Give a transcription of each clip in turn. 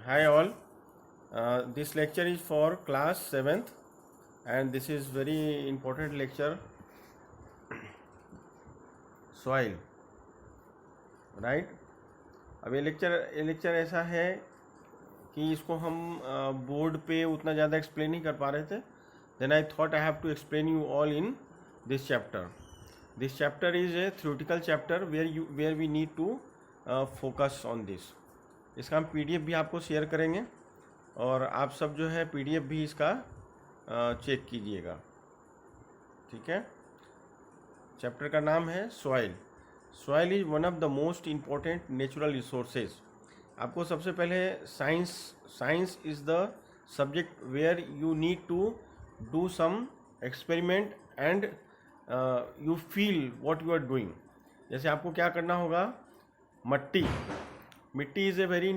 Hi all. This lecture is for class 7th and this is very important lecture, soil, right? अब ये lecture ऐसा है कि इसको हम बोर्ड पे उतना ज़्यादा एक्सप्लेन नहीं कर पा रहे थे. Then I thought I have to explain you all in this chapter. This chapter is a theoretical chapter where we need to focus on this. इसका हम पीडीएफ भी आपको शेयर करेंगे और आप सब जो है पीडीएफ भी इसका चेक कीजिएगा. ठीक है. चैप्टर का नाम है soil. Soil is one of the most important natural resources. आपको सबसे पहले science is the subject where you need to do some experiment and you feel what you are doing. जैसे आपको क्या करना होगा, mitti is a very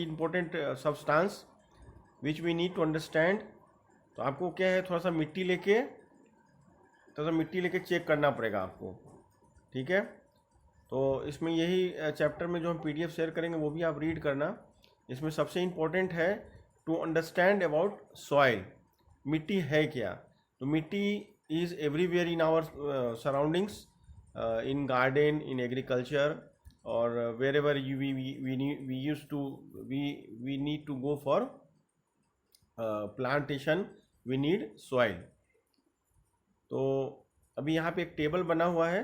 important substance which we need to understand. तो आपको क्या है, थोड़ा सा मिट्टी लेके चेक करना पड़ेगा आपको. ठीक है. तो इसमें यही चैप्टर में जो हम पीडीएफ शेयर करेंगे वो भी आप रीड करना. इसमें सबसे इम्पोर्टेंट है टू अंडरस्टैंड अबाउट सॉइल. मिट्टी है क्या? तो mitti is everywhere in our surroundings, in garden, in agriculture, or wherever we need to go for plantation, we need soil. तो अभी यहाँ पे एक टेबल बना हुआ है,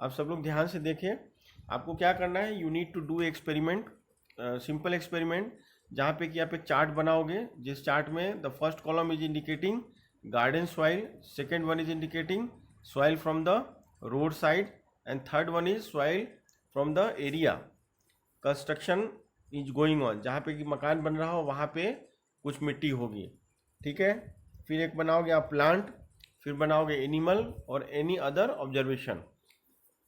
आप सब लोग ध्यान से देखें. आपको क्या करना है, you need to do experiment, simple experiment, जहाँ पे कि आप एक चार्ट बनाओगे. जिस चार्ट में the first column is indicating garden soil, second one is indicating soil from the road side and third one is soil from the area construction is going on. जहाँ पे कि मकान बन रहा हो वहाँ पे कुछ मिट्टी होगी. ठीक है. फिर एक बनाओगे आप प्लांट, फिर बनाओगे एनिमल और एनी अदर ऑब्जर्वेशन.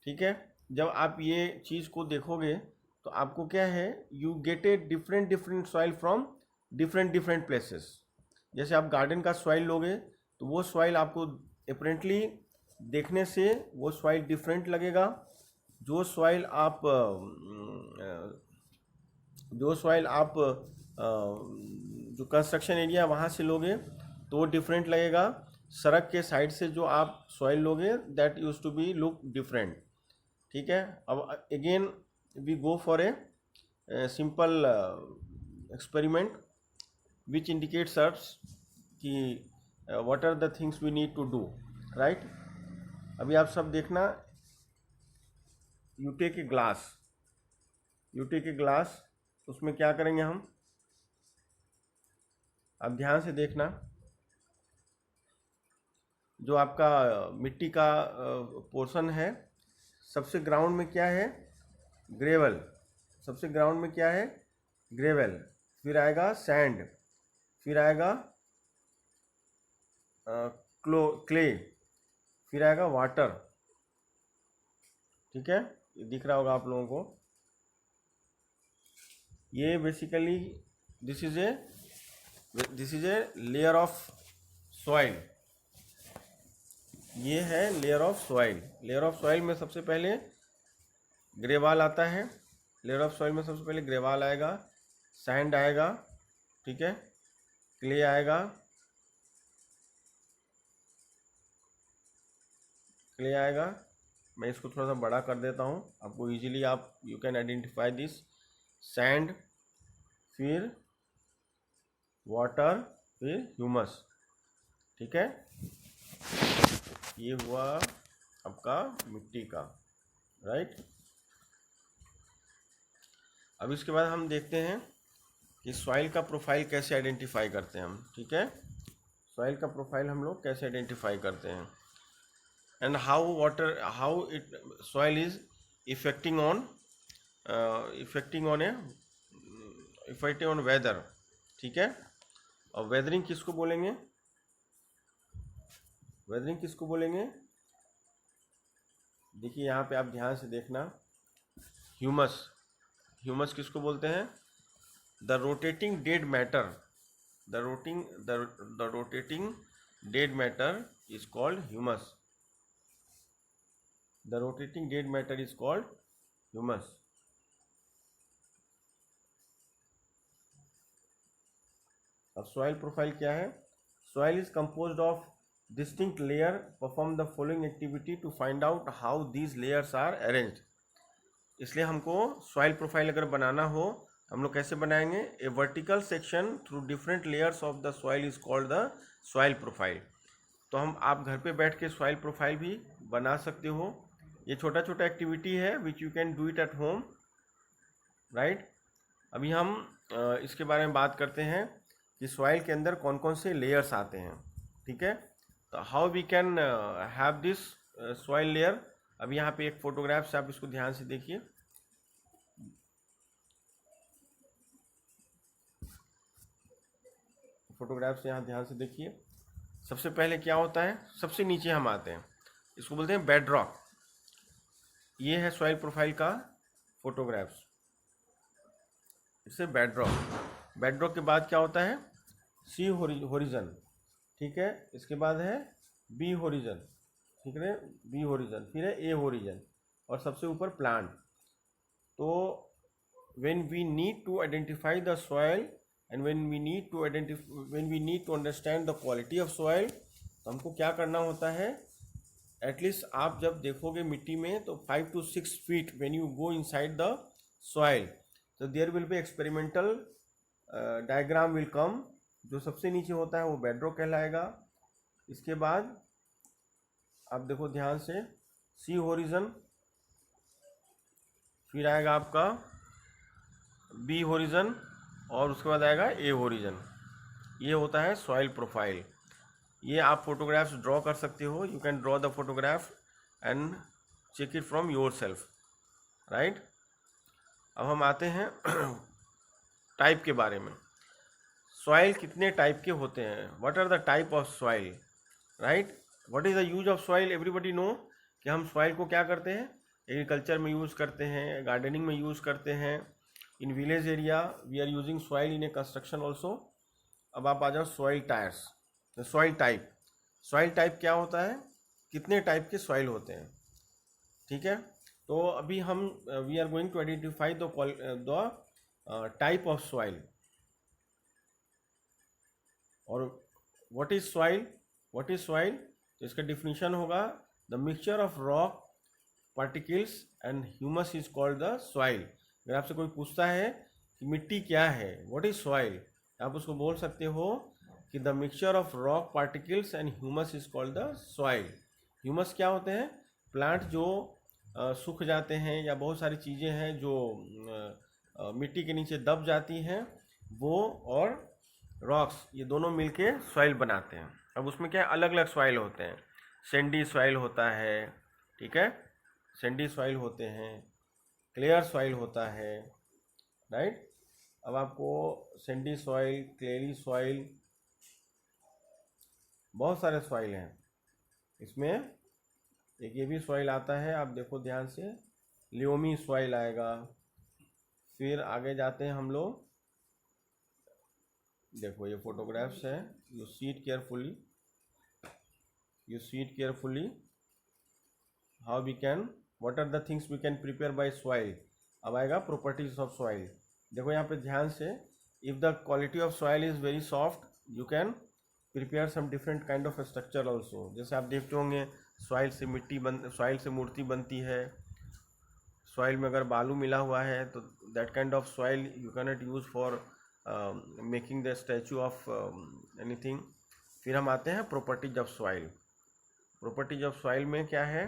ठीक है. जब आप ये चीज़ को देखोगे तो आपको क्या है, you get a different soil from different places. जैसे आप गार्डन का सॉइल लोगे तो वो सॉइल आपको अपेरेंटली देखने से वो सॉइल डिफरेंट लगेगा. जो सॉइल आप जो कंस्ट्रक्शन एरिया वहाँ से लोगे तो वो डिफरेंट लगेगा. सड़क के साइड से जो आप सॉइल लोगे that use to be look different. ठीक है. अब again we go for a simple experiment which indicates us कि what are the things we need to do, right. अभी आप सब देखना, यू टेक ए ग्लास, उसमें क्या करेंगे हम, आप ध्यान से देखना. जो आपका मिट्टी का पोर्शन है, सबसे ग्राउंड में क्या है, ग्रेवल. फिर आएगा सैंड, फिर आएगा क्ले, फिर आएगा वाटर. ठीक है. ये दिख रहा होगा आप लोगों को. ये basically this is a layer of soil. ये है लेयर ऑफ सॉइल में सबसे पहले ग्रेवाल आता है. लेयर ऑफ सॉइल में सबसे पहले ग्रेवाल आएगा, सैंड आएगा, ठीक है, क्ले आएगा, मैं इसको थोड़ा सा बड़ा कर देता हूँ आपको इजीली, आप you can identify this. Sand, फिर वाटर, फिर ह्यूमस. ठीक है. ये हुआ आपका मिट्टी का, राइट. अब इसके बाद हम देखते हैं कि सॉइल का प्रोफाइल कैसे आइडेंटिफाई करते हैं हम. ठीक है. सॉइल का प्रोफाइल हम लोग कैसे आइडेंटिफाई करते हैं and how soil is affecting on weather. ठीक है. और वेदरिंग किसको बोलेंगे, देखिए यहाँ पे आप ध्यान से देखना. ह्यूमस किसको बोलते हैं, the rotating dead matter. The rotating dead matter is called humus. The rotating dead matter is called humus. अब सॉइल प्रोफाइल क्या है? Soil is composed of distinct layer, perform the following activity to find out how these layers are arranged. इसलिए हमको soil profile अगर बनाना हो, हम लोग कैसे बनाएंगे? A vertical section through different layers of the soil is called the soil profile. तो हम आप घर पे बैठ के सॉइल प्रोफाइल भी बना सकते हो। ये छोटा छोटा एक्टिविटी है विच you can do it at home, right. अभी हम इसके बारे में बात करते हैं कि सॉइल के अंदर कौन कौन से लेयर्स आते हैं, ठीक है। तो how we can have this soil layer. अभी यहाँ पे एक फोटोग्राफ से आप इसको ध्यान से देखिए। फोटोग्राफ से यहाँ ध्यान से देखिए। सबसे पहले क्या होता है, सबसे नीचे हम आते हैं, इसको बोलते हैं बेड रॉक। ये है सॉइल प्रोफाइल का फोटोग्राफ्स, इससे बेड रॉक। बेड रॉक के बाद क्या होता है? सी होरिजन, ठीक है। इसके बाद है बी होरिजन, ठीक है, बी होरिजन, फिर है ए होरिजन, और सबसे ऊपर प्लांट। तो when we need to identify the soil and when we need to understand the quality of soil, तो हमको क्या करना होता है? एटलीस्ट आप जब देखोगे मिट्टी में तो 5 to 6 feet when you go inside the soil, तो there will be experimental diagram will come। जो सबसे नीचे होता है वो बेडरॉक कहलाएगा। इसके बाद आप देखो ध्यान से, सी होरिजन, फिर आएगा आपका बी होरिजन, और उसके बाद आएगा ए होरिजन। ये होता है सॉइल प्रोफाइल। ये आप फोटोग्राफ्स ड्रॉ कर सकते हो, you can draw the photograph and check it from yourself, right. अब हम आते हैं टाइप के बारे में। सॉइल कितने टाइप के होते हैं? What are the type of soil, right. What is the use of soil? Everybody know कि हम सॉइल को क्या करते हैं? एग्रीकल्चर में यूज़ करते हैं, गार्डनिंग में यूज़ करते हैं। In village area we are using soil in a construction also. अब आप आ जाओ soil tiers, soil type. Soil type क्या होता है? कितने टाइप के सॉइल होते हैं, ठीक है। तो अभी हम we are going to identify the type of soil. और what is soil? What is soil? तो इसका डिफिनीशन होगा the mixture of rock particles and humus is called the soil. अगर आपसे कोई पूछता है कि मिट्टी क्या है, व्हाट इज सॉइल, आप उसको बोल सकते हो कि the mixture of rock particles and humus is called the soil. Humus क्या होते हैं? प्लांट जो सूख जाते हैं, या बहुत सारी चीज़ें हैं जो मिट्टी के नीचे दब जाती हैं, वो और रॉक्स, ये दोनों मिलके सॉइल बनाते हैं। अब उसमें क्या अलग अलग सॉइल होते हैं। सैंडी सॉइल होता है, ठीक है, सैंडी सॉइल होते हैं, क्लियर सॉइल होता है, राइट। अब आपको सैंडी सॉइल, क्लेरी सॉइल, बहुत सारे सॉइल हैं। इसमें एक ये भी सॉइल आता है, आप देखो ध्यान से, लियोमी सॉइल आएगा। फिर आगे जाते हैं हम लोग, देखो ये फोटोग्राफ्स है, you see it carefully, you see it carefully, how we can, what are the things we can prepare by soil. अब आएगा प्रॉपर्टीज ऑफ सॉइल। देखो यहाँ पे ध्यान से, if the quality of soil is very soft, you can prepare some different kind of structure also. जैसे आप देखते होंगे सॉइल से सॉइल से मूर्ति बनती है। सॉइल में अगर बालू मिला हुआ है तो that kind of soil you can not use for making the statue of anything. फिर हम आते हैं properties of soil. Properties of soil में क्या है?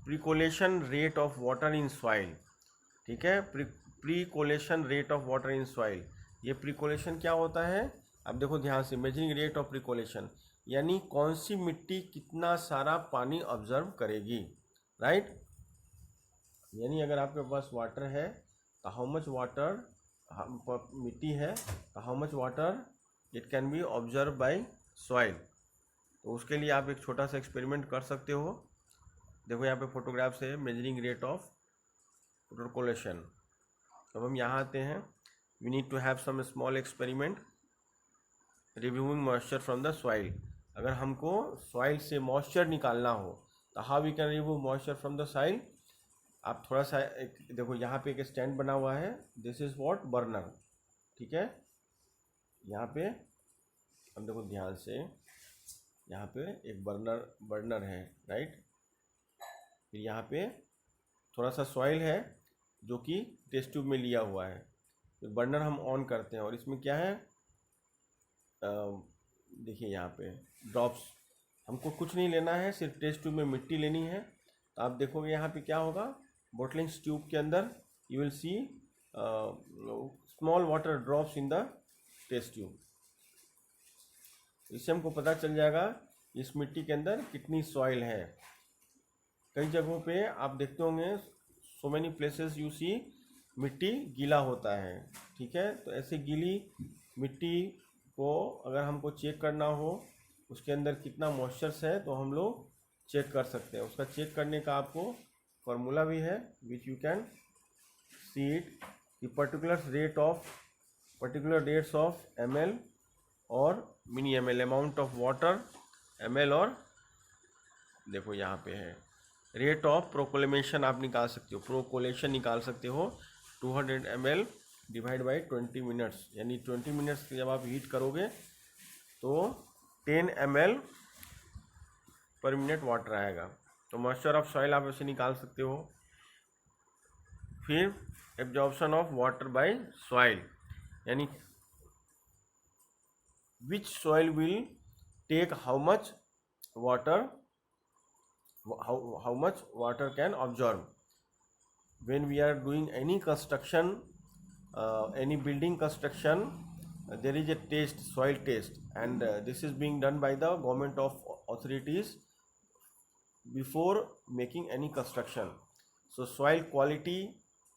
Percolation rate of water in soil, ठीक है, percolation rate of water in soil. ये प्रीकोलेशन क्या होता है? अब देखो ध्यान से, मेजरिंग रेट ऑफ प्रीकोलेशन, यानी कौन सी मिट्टी कितना सारा पानी ऑब्जर्व करेगी, राइट। यानी अगर आपके पास वाटर है तो हाउ मच वाटर, मिट्टी है तो how much water it can be observe by soil. तो उसके लिए आप एक छोटा सा एक्सपेरिमेंट कर सकते हो। देखो यहाँ पे फोटोग्राफ से मेजरिंग रेट ऑफ प्रीकोलेशन। अब हम यहाँ आते हैं, we need to have some small experiment reviewing moisture from the soil. अगर हमको सॉइल से मॉइस्चर निकालना हो तो how we can remove moisture from the soil. आप थोड़ा सा देखो यहाँ पे एक स्टैंड बना हुआ है, दिस इज व्हाट बर्नर, ठीक है। यहाँ पे अब देखो ध्यान से, यहाँ पे एक बर्नर है, राइट। फिर यहाँ पे थोड़ा सा सॉइल है जो कि टेस्ट ट्यूब में लिया हुआ है। फिर बर्नर हम ऑन करते हैं और इसमें क्या है, देखिए यहाँ पे ड्रॉप्स, हमको कुछ नहीं लेना है, सिर्फ टेस्ट ट्यूब में मिट्टी लेनी है। तो आप देखोगे यहाँ पे क्या होगा, बॉटलिंग ट्यूब के अंदर you will see small water drops in the test tube. इससे हमको पता चल जाएगा इस मिट्टी के अंदर कितनी सॉइल है। कई जगहों पे आप देखते होंगे, so many places you see मिट्टी गीला होता है, ठीक है। तो ऐसे गीली मिट्टी को अगर हमको चेक करना हो उसके अंदर कितना मॉइस्चर्स है, तो हम लोग चेक कर सकते हैं। उसका चेक करने का आपको फार्मूला भी है, विच यू कैन सी इट, कि पर्टिकुलर रेट्स ऑफ ml और mini ml, amount of water ml, और देखो यहाँ पे है रेट ऑफ प्रोकोलेमेशन आप निकाल सकते हो, प्रोकोलेशन निकाल सकते हो 200 ml डिवाइड बाई 20 मिनट्स, यानी 20 मिनट्स जब आप हीट करोगे तो 10 ml पर मिनट वाटर आएगा। तो मॉइस्चर ऑफ सॉइल आप ऐसे निकाल सकते हो। फिर absorption of water by soil, यानी which soil will take how much water, how much water can absorb. When we are doing any construction, any building construction, there is a test, soil test, and this is being done by the government of authorities before making any construction. So soil quality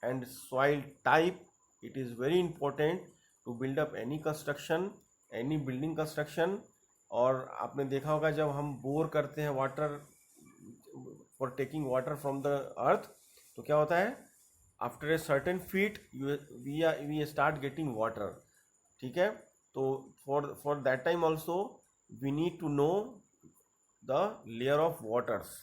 and soil type, it is very important to build up any construction, any building construction. और आपने देखा होगा जब हम bore करते हैं water for taking water from the earth, तो क्या होता है, after a certain feet we start getting water, ठीक है। तो for that time also we need to know the layer of waters.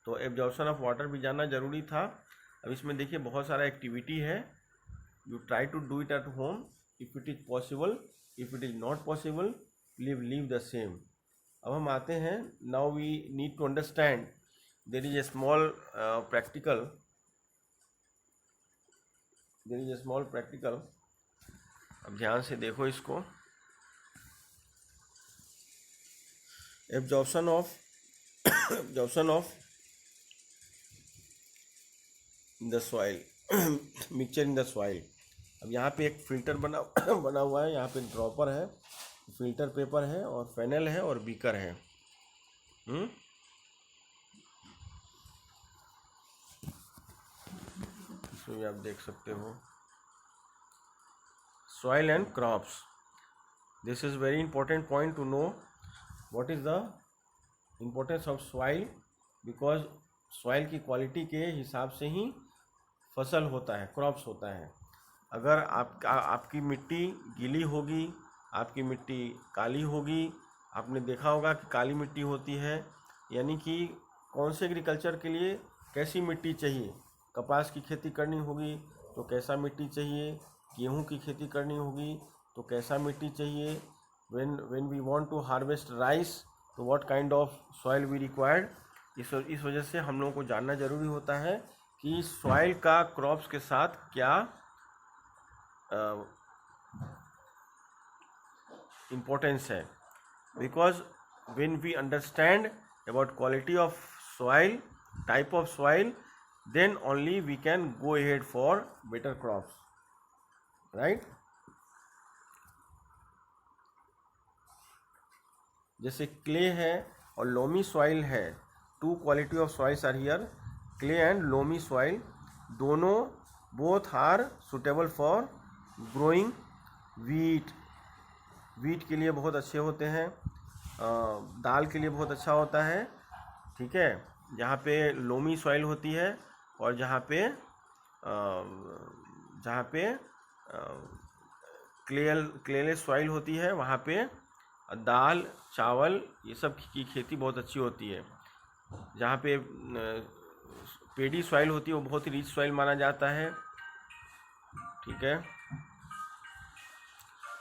तो एब्जॉर्प्शन ऑफ वाटर भी जानना जरूरी था। अब इसमें देखिए बहुत सारा एक्टिविटी है, you try to do it at home if it is possible, if it is not possible leave the same. अब हम आते हैं, now we need to understand, there is a small practical, अब ध्यान से देखो इसको। Absorption of the soil, mixture in the soil. अब यहाँ पे एक फिल्टर बना हुआ है, यहाँ पे ड्रॉपर है, फिल्टर पेपर है, और फेनल है, और बीकर है। इसमें भी आप देख सकते हो soil and crops. This is very important point to know what is the importance of soil, because soil की क्वालिटी के हिसाब से ही फसल होता है, क्रॉप्स होता है। अगर आपकी मिट्टी गीली होगी, आपकी मिट्टी काली होगी, आपने देखा होगा कि काली मिट्टी होती है, यानी कि कौन से एग्रीकल्चर के लिए कैसी मिट्टी चाहिए। कपास की खेती करनी होगी तो कैसा मिट्टी चाहिए, गेहूं की खेती करनी होगी तो कैसा मिट्टी चाहिए, when we want to harvest rice तो what kind of soil we required। इस वजह से हम लोगों को जानना जरूरी होता है कि सॉइल का क्रॉप्स के साथ क्या इम्पोर्टेंस है। Because when we understand about quality of soil, type of soil, then only we can go ahead for better crops, right। जैसे क्ले है और लोमी सॉइल है, two quality of soils are here, clay and loamy soil, दोनों both are suitable for growing wheat के लिए बहुत अच्छे होते हैं, दाल के लिए बहुत अच्छा होता है, ठीक है। जहाँ पे लोमी सॉइल होती है और जहाँ पे क्लेलेस सॉइल होती है, वहाँ पे दाल चावल ये सब की खेती बहुत अच्छी होती है। जहाँ पे पेडी सॉइल होती है वो बहुत ही रिच सॉइल माना जाता है, ठीक है।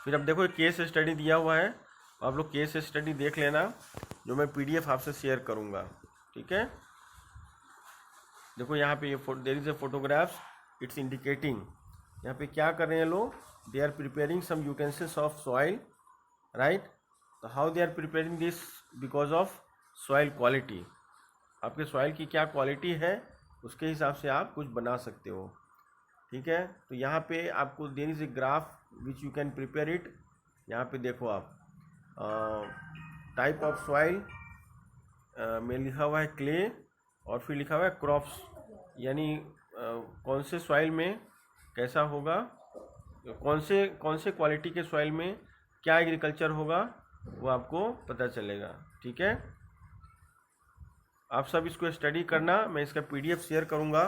फिर अब देखो केस स्टडी दिया हुआ है, आप लोग केस स्टडी देख लेना, जो मैं PDF आपसे शेयर करूँगा, ठीक है। देखो यहाँ पे ये there is a photographs, it's indicating, यहाँ पे क्या कर रहे हैं लोग, they are preparing some utensils of soil, right. तो how they are preparing this, because of soil quality, आपके सॉइल की क्या क्वालिटी है उसके हिसाब से आप कुछ बना सकते हो, ठीक है। तो यहाँ पे आपको there is a graph which you can prepare it. यहाँ पे देखो आप टाइप ऑफ सॉइल में लिखा हुआ है क्ले, और फिर लिखा हुआ है क्रॉप्स, यानी कौन से सॉइल में कैसा होगा, कौन से क्वालिटी के सॉइल में क्या एग्रीकल्चर होगा, वो आपको पता चलेगा, ठीक है। आप सब इसको स्टडी करना, मैं इसका PDF शेयर करूँगा,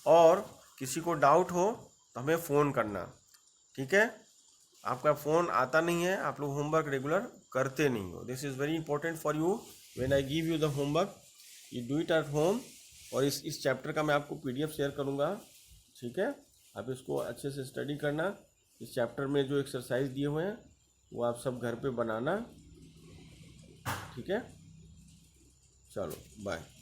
और किसी को डाउट हो तो हमें फ़ोन करना, ठीक है। आपका फ़ोन आता नहीं है, आप लोग होमवर्क रेगुलर करते नहीं हो, this is very important for you. When I give you the homework, you do it at home, और इस चैप्टर का मैं आपको PDF शेयर करूँगा, ठीक है। आप इसको अच्छे से स्टडी करना, इस चैप्टर में जो एक्सरसाइज दिए हुए हैं वो आप सब घर पे बनाना, ठीक है। चलो बाय।